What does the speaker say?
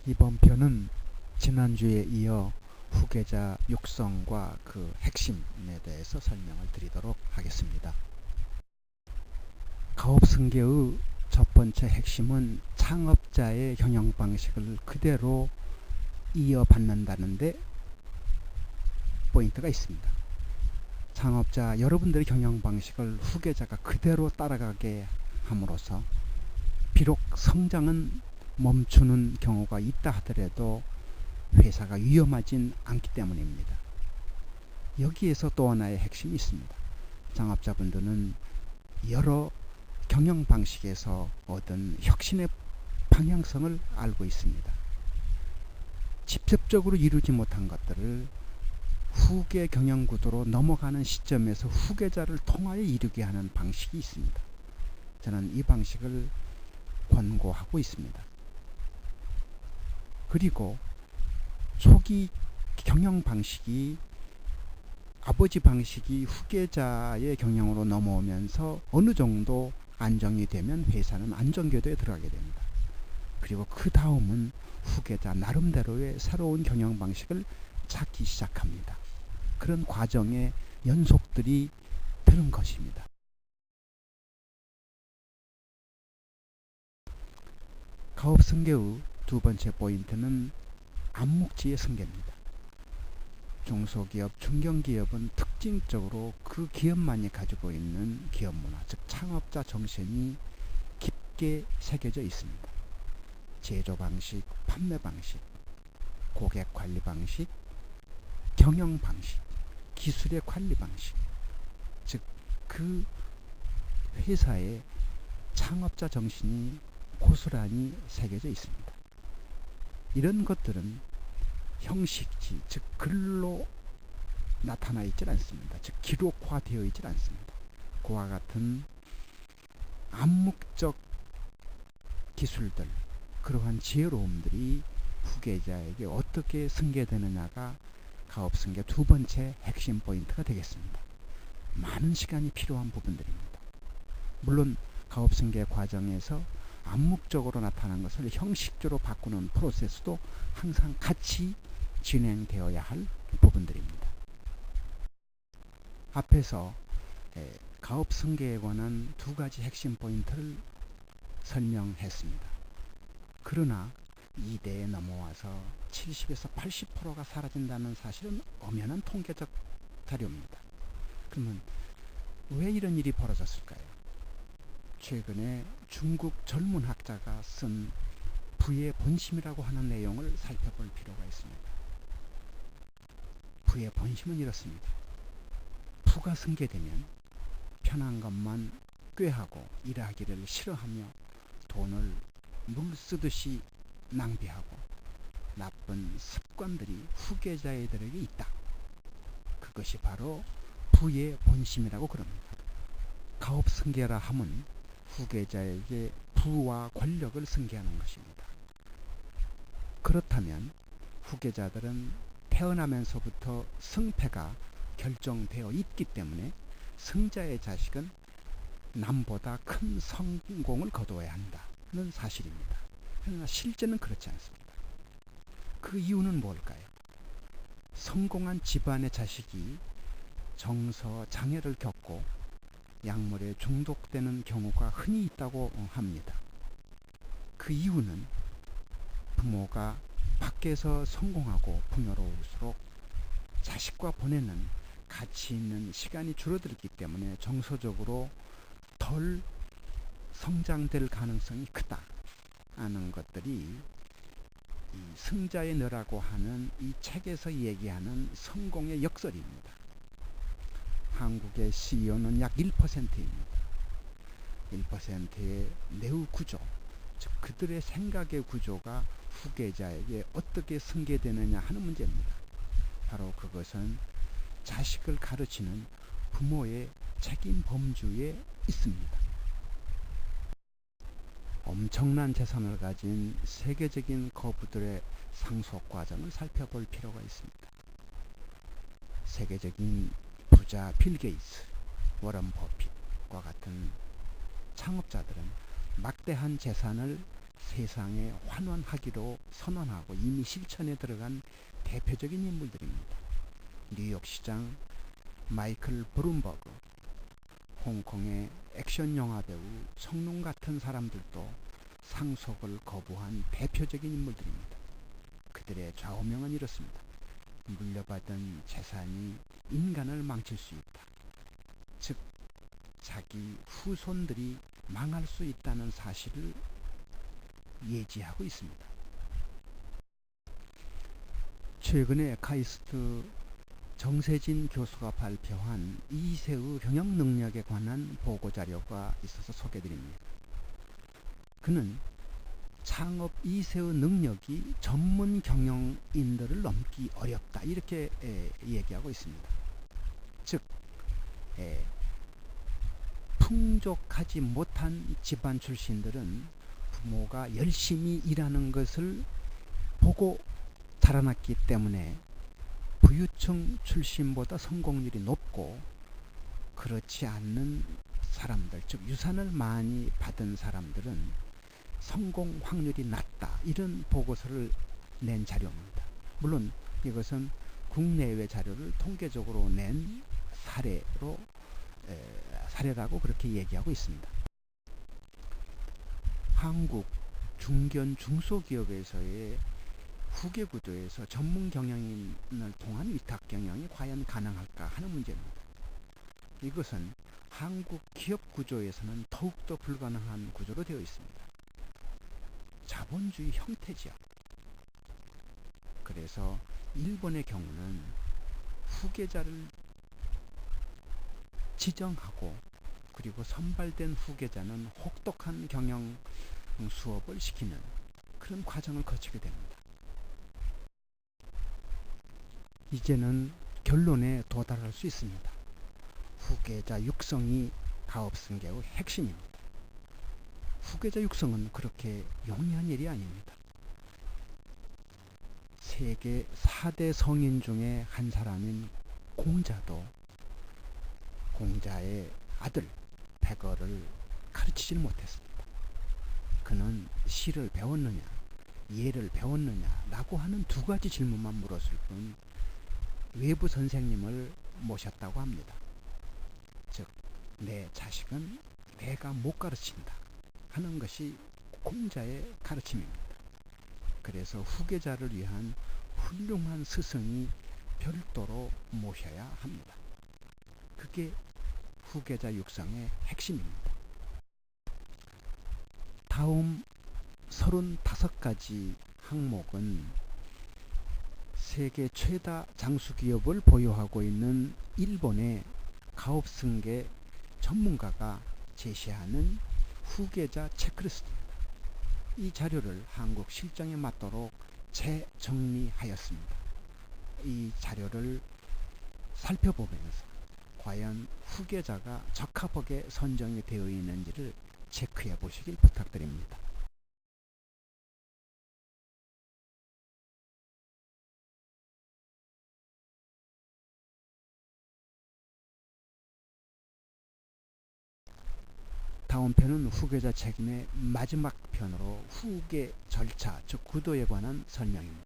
이번 편은 지난주에 이어 후계자 육성과 그 핵심에 대해서 설명을 드리도록 하겠습니다. 가업승계의 첫 번째 핵심은 창업자의 경영 방식을 그대로 이어받는다는데 포인트가 있습니다. 창업자 여러분들의 경영 방식을 후계자가 그대로 따라가게 함으로써 비록 성장은 멈추는 경우가 있다 하더라도 회사가 위험하진 않기 때문입니다. 여기에서 또 하나의 핵심이 있습니다. 창업자분들은 여러 경영 방식에서 얻은 혁신의 방향성을 알고 있습니다. 직접적으로 이루지 못한 것들을 후계 경영 구도로 넘어가는 시점에서 후계자를 통하여 이루게 하는 방식이 있습니다. 저는 이 방식을 권고하고 있습니다. 그리고 초기 경영 방식이 아버지 방식이 후계자의 경영으로 넘어오면서 어느 정도 안정이 되면 회사는 안정궤도에 들어가게 됩니다. 그리고 그 다음은 후계자 나름대로의 새로운 경영 방식을 찾기 시작합니다. 그런 과정의 연속들이 되는 것입니다. 가업 승계의 두 번째 포인트는 암묵지의 승계입니다. 중소기업, 중견기업은 특징적으로 그 기업만이 가지고 있는 기업 문화, 즉 창업자 정신이 깊게 새겨져 있습니다. 제조 방식, 판매 방식, 고객 관리 방식, 경영 방식, 기술의 관리 방식, 즉 그 회사의 창업자 정신이 고스란히 새겨져 있습니다. 이런 것들은 형식지, 즉 글로 나타나 있질 않습니다. 즉 기록화되어 있질 않습니다. 그와 같은 암묵적 기술들, 그러한 지혜로움들이 후계자에게 어떻게 승계되느냐가 가업승계 두 번째 핵심 포인트가 되겠습니다. 많은 시간이 필요한 부분들입니다. 물론 가업승계 과정에서 암묵적으로 나타난 것을 형식적으로 바꾸는 프로세스도 항상 같이 진행되어야 할 부분들입니다. 앞에서 가업승계에 관한 두 가지 핵심 포인트를 설명했습니다. 그러나 이 대에 넘어와서 70에서 80%가 사라진다는 사실은 엄연한 통계적 자료입니다. 그러면 왜 이런 일이 벌어졌을까요? 최근에 중국 젊은 학자가 쓴 부의 본심이라고 하는 내용을 살펴볼 필요가 있습니다. 부의 본심은 이렇습니다. 부가 승계되면 편한 것만 꾀하고 일하기를 싫어하며 돈을 물 쓰듯이 낭비하고 나쁜 습관들이 후계자들에게 있다. 그것이 바로 부의 본심이라고 그럽니다. 가업 승계라 함은 후계자에게 부와 권력을 승계하는 것입니다. 그렇다면 후계자들은 태어나면서부터 승패가 결정되어 있기 때문에 승자의 자식은 남보다 큰 성공을 거두어야 한다는 사실입니다. 그러나 실제는 그렇지 않습니다. 그 이유는 뭘까요? 성공한 집안의 자식이 정서 장애를 겪고 약물에 중독되는 경우가 흔히 있다고 합니다. 그 이유는 부모가 밖에서 성공하고 풍요로울수록 자식과 보내는 가치 있는 시간이 줄어들기 때문에 정서적으로 덜 성장될 가능성이 크다 하는 것들이 이 승자의 너라고 하는 이 책에서 얘기하는 성공의 역설입니다. 한국의 CEO는 약 1%입니다. 1%의 내후 구조, 즉 그들의 생각의 구조가 후계자에게 어떻게 승계되느냐 하는 문제입니다. 바로 그것은 자식을 가르치는 부모의 책임 범주에 있습니다. 엄청난 재산을 가진 세계적인 거부들의 상속 과정을 살펴볼 필요가 있습니다. 세계적인 부자 빌 게이츠, 워런 버핏과 같은 창업자들은 막대한 재산을 세상에 환원하기로 선언하고 이미 실천에 들어간 대표적인 인물들입니다. 뉴욕시장 마이클 브룸버그, 홍콩의 액션 영화 배우 성룡 같은 사람들도 상속을 거부한 대표적인 인물들입니다. 그들의 좌우명은 이렇습니다. 물려받은 재산이 인간을 망칠 수 있다. 즉 자기 후손들이 망할 수 있다는 사실을 예지하고 있습니다. 최근에 카이스트 정세진 교수가 발표한 이세의 경영 능력에 관한 보고자료가 있어서 소개드립니다. 그는 창업 이세의 능력이 전문 경영인들을 넘기 어렵다 이렇게 얘기하고 있습니다. 즉 풍족하지 못한 집안 출신들은 부모가 열심히 일하는 것을 보고 자라났기 때문에 부유층 출신보다 성공률이 높고, 그렇지 않는 사람들, 즉 유산을 많이 받은 사람들은 성공 확률이 낮다, 이런 보고서를 낸 자료입니다. 물론 이것은 국내외 자료를 통계적으로 낸 사례라고 그렇게 얘기하고 있습니다. 한국 중견 중소기업에서의 후계 구조에서 전문 경영인을 통한 위탁 경영이 과연 가능할까 하는 문제입니다. 이것은 한국 기업 구조에서는 더욱더 불가능한 구조로 되어 있습니다. 자본주의 형태지요. 그래서 일본의 경우는 후계자를 지정하고 그리고 선발된 후계자는 혹독한 경영 수업을 시키는 그런 과정을 거치게 됩니다. 이제는 결론에 도달할 수 있습니다. 후계자 육성이 가업승계의 핵심입니다. 후계자 육성은 그렇게 용이한 일이 아닙니다. 세계 4대 성인 중에 한 사람인 공자도 공자의 아들 백어를 가르치질 못했습니다. 그는 시를 배웠느냐, 예를 배웠느냐 라고 하는 두 가지 질문만 물었을 뿐 외부 선생님을 모셨다고 합니다. 즉 내 자식은 내가 못 가르친다 하는 것이 공자의 가르침입니다. 그래서 후계자를 위한 훌륭한 스승이 별도로 모셔야 합니다. 그게 후계자 육성의 핵심입니다. 다음 35가지 항목은 세계 최다 장수기업을 보유하고 있는 일본의 가업승계 전문가가 제시하는 후계자 체크리스트입니다. 이 자료를 한국 실정에 맞도록 재정리하였습니다. 이 자료를 살펴보면서 과연 후계자가 적합하게 선정이 되어 있는지를 체크해 보시길 부탁드립니다. 다음 편은 후계자 책임의 마지막 편으로 후계 절차, 즉 구도에 관한 설명입니다.